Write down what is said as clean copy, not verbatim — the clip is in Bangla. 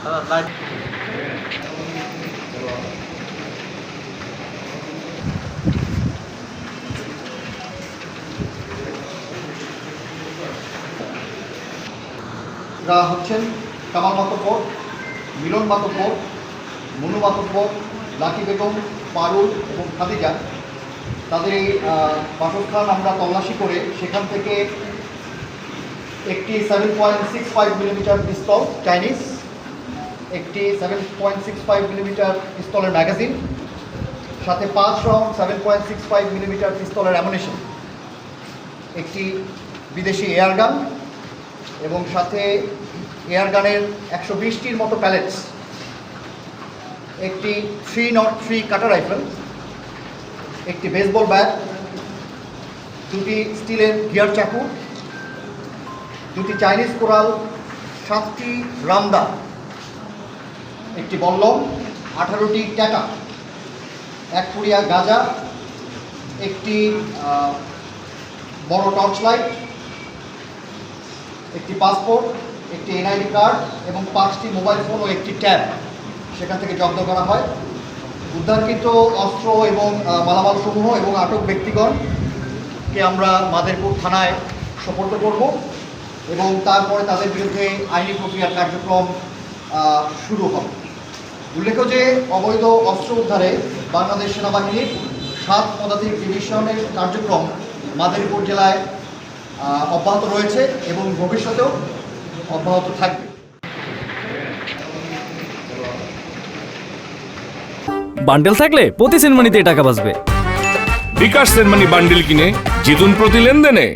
এরা হচ্ছেন কামাল মাতব্বর, মিলন মাতব্বর, মনু মাতব্বর, লাকি বেগম, পারুল এবং খাদিজা। তাদের এই বাসস্থান আমরা তল্লাশি করে সেখান থেকে একটি 7.65 মিলিমিটার পিস্তল চাইনিজ, একটি 7.65 মিলিমিটার পিস্তলের ম্যাগাজিন, সাথে 5 রাউন্ড 7.65 মিলিমিটার পিস্তলের অ্যামুনিশন, একটি বিদেশি এয়ারগান এবং সাথে এয়ারগানের 120টির মতো প্যালেটস, একটি 303 কাটার রাইফেল, একটি বেসবল ব্যাট, দুটি স্টিলের গিয়ার চাকু, দুটি চাইনিজ কোরাল, 7টি রামদা, একটি বল্লম, 18টি ট্যাকা, 1 পুড়িয়া গাঁজা, একটি বড় টর্চ লাইট, একটি পাসপোর্ট, একটি এনআইডি কার্ড এবং 5টি মোবাইল ফোন ও একটি ট্যাব সেখান থেকে জব্দ করা হয়। উদ্ধারকৃত অস্ত্র এবং মালামালসমূহ এবং আটক ব্যক্তিগণকে আমরা মাদারীপুর থানায় সোপর্দ করব এবং তারপরে তাদের বিরুদ্ধে আইনি প্রক্রিয়ার কার্যক্রম শুরু হবে। উল্লেখ্য যে অবৈধ অস্ত্র উদ্ধারে বাংলাদেশ সেনাবাহিনীর 7 পদাতিক ডিভিশনের কার্যক্রম মাদারীপুর জেলায় অব্যাহত রয়েছে এবং ভবিষ্যতেও অব্যাহত থাকবে। বান্ডেল থাকলে প্রতি সেনমানিতে টাকা বাঁচবে। বিকাশ সেনমানি বান্ডেল কিনে জিতুন প্রতি লেনদেনে।